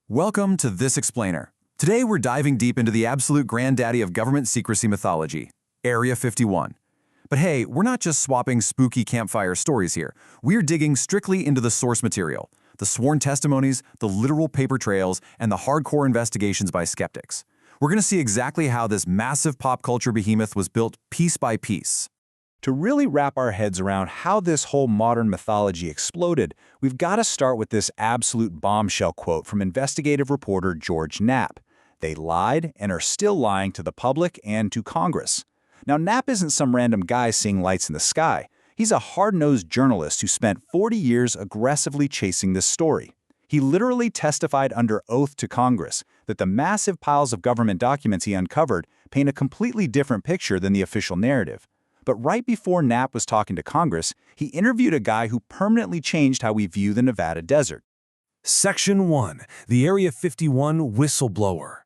Welcome to This Explainer. Today we're diving deep into the absolute granddaddy of government secrecy mythology, Area 51. But hey, we're not just swapping spooky campfire stories here. We're digging strictly into the source material, the sworn testimonies, the literal paper trails, and the hardcore investigations by skeptics. We're going to see exactly how this massive pop culture behemoth was built piece by piece. To really wrap our heads around how this whole modern mythology exploded, we've got to start with this absolute bombshell quote from investigative reporter George Knapp. They lied and are still lying to the public and to Congress. Now, Knapp isn't some random guy seeing lights in the sky. He's a hard-nosed journalist who spent 40 years aggressively chasing this story. He literally testified under oath to Congress that the massive piles of government documents he uncovered paint a completely different picture than the official narrative. But right before Knapp was talking to Congress, he interviewed a guy who permanently changed how we view the Nevada desert. Section 1. The Area 51 Whistleblower.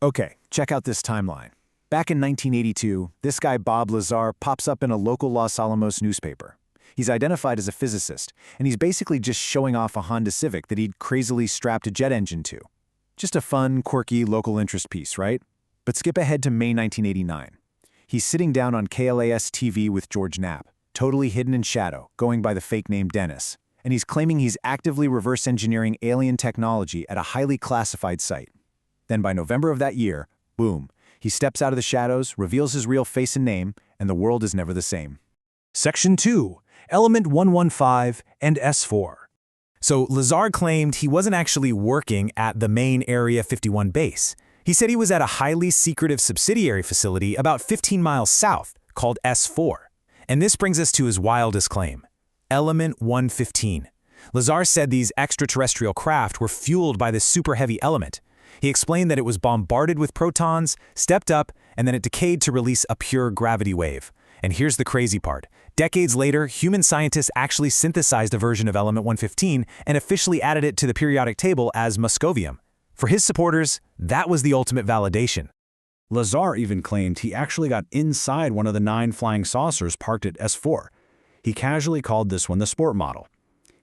Okay, check out this timeline. Back in 1982, this guy Bob Lazar pops up in a local Los Alamos newspaper. He's identified as a physicist, and he's basically just showing off a Honda Civic that he'd crazily strapped a jet engine to. Just a fun, quirky local interest piece, right? But skip ahead to May 1989. He's sitting down on KLAS-TV with George Knapp, totally hidden in shadow, going by the fake name Dennis. And he's claiming he's actively reverse engineering alien technology at a highly classified site. Then by November of that year, boom, he steps out of the shadows, reveals his real face and name, and the world is never the same. Section 2. Element 115 and S4. So Lazar claimed he wasn't actually working at the main Area 51 base. He said he was at a highly secretive subsidiary facility about 15 miles south called S4. And this brings us to his wildest claim, Element 115. Lazar said these extraterrestrial craft were fueled by this super heavy element. He explained that it was bombarded with protons, stepped up, and then it decayed to release a pure gravity wave. And here's the crazy part. Decades later, human scientists actually synthesized a version of Element 115 and officially added it to the periodic table as Moscovium. For his supporters, that was the ultimate validation. Lazar even claimed he actually got inside one of the 9 flying saucers parked at S4. He casually called this one the sport model.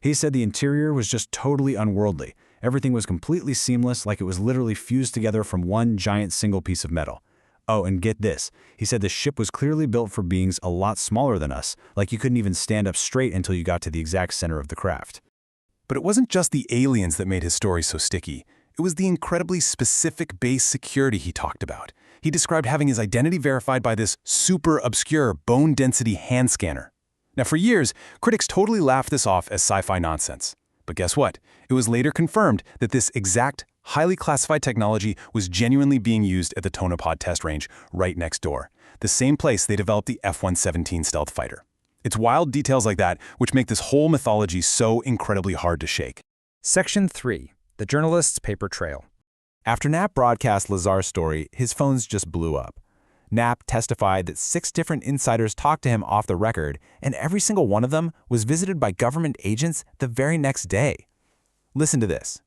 He said the interior was just totally unworldly. Everything was completely seamless, like it was literally fused together from one giant single piece of metal. Oh, and get this. He said the ship was clearly built for beings a lot smaller than us, like you couldn't even stand up straight until you got to the exact center of the craft. But it wasn't just the aliens that made his story so sticky. It was the incredibly specific base security he talked about. He described having his identity verified by this super obscure bone density hand scanner. Now, for years, critics totally laughed this off as sci-fi nonsense. But guess what? It was later confirmed that this exact, highly classified technology was genuinely being used at the Tonopah test range right next door, the same place they developed the F-117 stealth fighter. It's wild details like that which make this whole mythology so incredibly hard to shake. Section 3. The journalist's paper trail. After Knapp broadcast Lazar's story, his phones just blew up. Knapp testified that 6 different insiders talked to him off the record, and every single one of them was visited by government agents the very next day. Listen to this.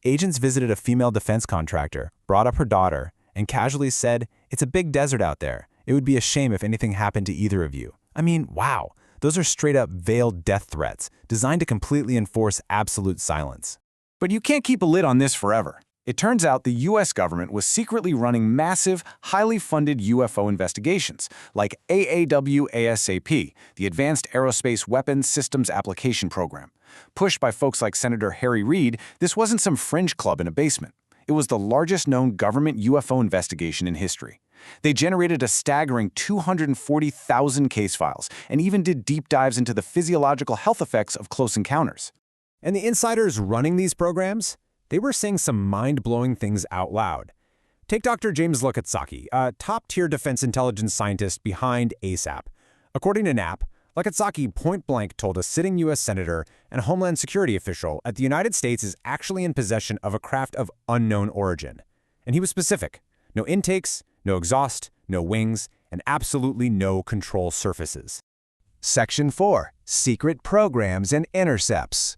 Agents visited a female defense contractor, brought up her daughter, and casually said, "It's a big desert out there. It would be a shame if anything happened to either of you." I mean, wow. Those are straight-up veiled death threats, designed to completely enforce absolute silence. But you can't keep a lid on this forever. It turns out the US government was secretly running massive, highly funded UFO investigations, like AAW-ASAP, the Advanced Aerospace Weapons Systems Application Program. Pushed by folks like Senator Harry Reid, this wasn't some fringe club in a basement. It was the largest known government UFO investigation in history. They generated a staggering 240,000 case files and even did deep dives into the physiological health effects of close encounters. And the insiders running these programs? They were saying some mind-blowing things out loud. Take Dr. James Lukasaki, a top-tier defense intelligence scientist behind ASAP. According to Knapp, Lukasaki point-blank told a sitting U.S. senator and Homeland Security official that the United States is actually in possession of a craft of unknown origin. And he was specific. No intakes, no exhaust, no wings, and absolutely no control surfaces. Section 4. Secret Programs and Intercepts.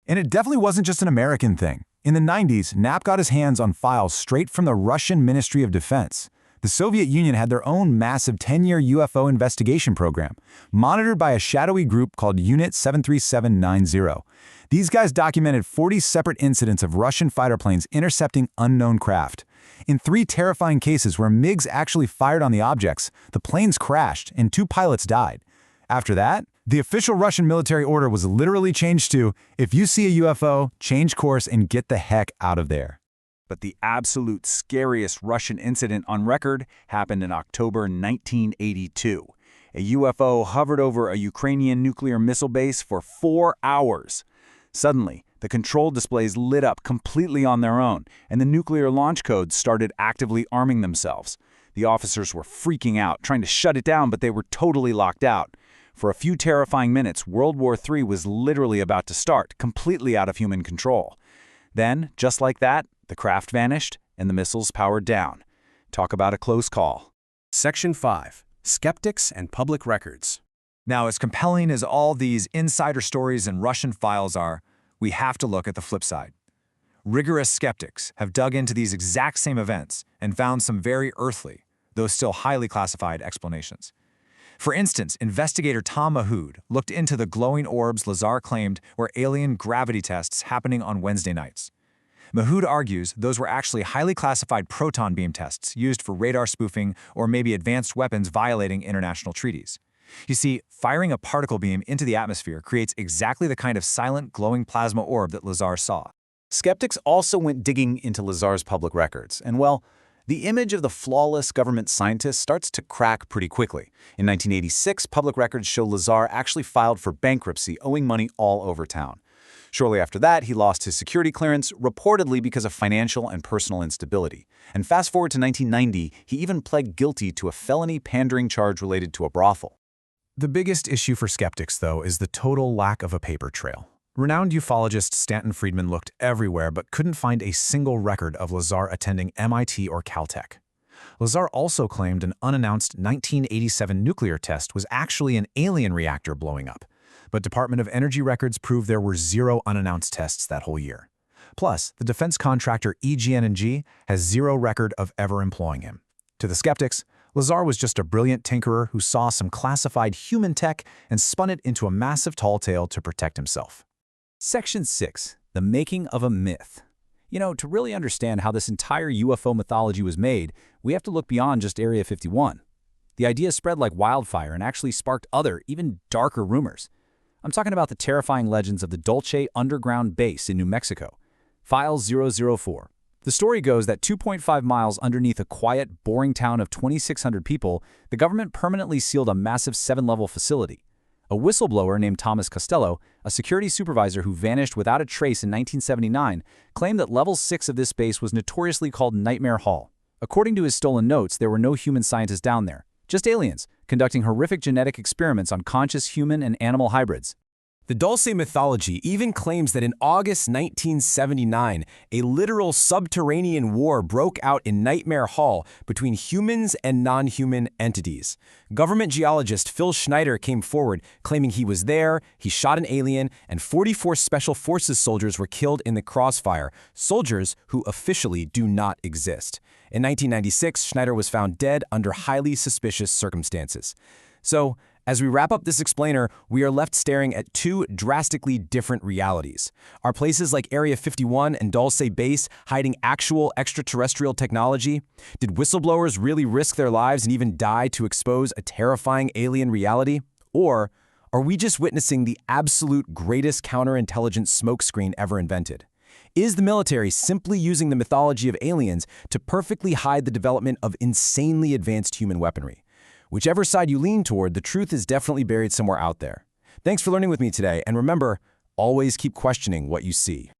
And it definitely wasn't just an American thing. In the 90s, Knapp got his hands on files straight from the Russian Ministry of Defense. The Soviet Union had their own massive 10-year UFO investigation program, monitored by a shadowy group called Unit 73790. These guys documented 40 separate incidents of Russian fighter planes intercepting unknown craft. In 3 terrifying cases where MiGs actually fired on the objects, the planes crashed and 2 pilots died. After that, the official Russian military order was literally changed to, if you see a UFO, change course and get the heck out of there. But the absolute scariest Russian incident on record happened in October 1982. A UFO hovered over a Ukrainian nuclear missile base for 4 hours. Suddenly, the control displays lit up completely on their own, and the nuclear launch codes started actively arming themselves. The officers were freaking out, trying to shut it down, but they were totally locked out. For a few terrifying minutes, World War III was literally about to start, completely out of human control. Then, just like that, the craft vanished and the missiles powered down. Talk about a close call. Section 5. Skeptics and Public Records. Now, as compelling as all these insider stories and Russian files are, we have to look at the flip side. Rigorous skeptics have dug into these exact same events and found some very earthly, though still highly classified explanations. For instance, investigator Tom Mahood looked into the glowing orbs Lazar claimed were alien gravity tests happening on Wednesday nights. Mahood argues those were actually highly classified proton beam tests used for radar spoofing or maybe advanced weapons violating international treaties. You see, firing a particle beam into the atmosphere creates exactly the kind of silent, glowing plasma orb that Lazar saw. Skeptics also went digging into Lazar's public records, and well, the image of the flawless government scientist starts to crack pretty quickly. In 1986, public records show Lazar actually filed for bankruptcy, owing money all over town. Shortly after that, he lost his security clearance, reportedly because of financial and personal instability. And fast forward to 1990, he even pled guilty to a felony pandering charge related to a brothel. The biggest issue for skeptics, though, is the total lack of a paper trail. Renowned ufologist Stanton Friedman looked everywhere but couldn't find a single record of Lazar attending MIT or Caltech. Lazar also claimed an unannounced 1987 nuclear test was actually an alien reactor blowing up, but Department of Energy records prove there were 0 unannounced tests that whole year. Plus, the defense contractor EGN&G has 0 record of ever employing him. To the skeptics, Lazar was just a brilliant tinkerer who saw some classified human tech and spun it into a massive tall tale to protect himself. Section 6. The Making of a Myth. You know, to really understand how this entire UFO mythology was made, we have to look beyond just Area 51. The idea spread like wildfire and actually sparked other, even darker rumors. I'm talking about the terrifying legends of the Dulce underground base in New Mexico. File 004. The story goes that 2.5 miles underneath a quiet, boring town of 2,600 people, the government permanently sealed a massive 7-level facility. A whistleblower named Thomas Costello, a security supervisor who vanished without a trace in 1979, claimed that Level 6 of this base was notoriously called Nightmare Hall. According to his stolen notes, there were no human scientists down there, just aliens, conducting horrific genetic experiments on conscious human and animal hybrids. The Dulce mythology even claims that in August 1979, a literal subterranean war broke out in Nightmare Hall between humans and non-human entities. Government geologist Phil Schneider came forward claiming he was there, he shot an alien, and 44 Special Forces soldiers were killed in the crossfire, soldiers who officially do not exist. In 1996, Schneider was found dead under highly suspicious circumstances. So, as we wrap up this explainer, we are left staring at 2 drastically different realities. Are places like Area 51 and Dulce Base hiding actual extraterrestrial technology? Did whistleblowers really risk their lives and even die to expose a terrifying alien reality? Or are we just witnessing the absolute greatest counterintelligence smokescreen ever invented? Is the military simply using the mythology of aliens to perfectly hide the development of insanely advanced human weaponry? Whichever side you lean toward, the truth is definitely buried somewhere out there. Thanks for learning with me today, and remember, always keep questioning what you see.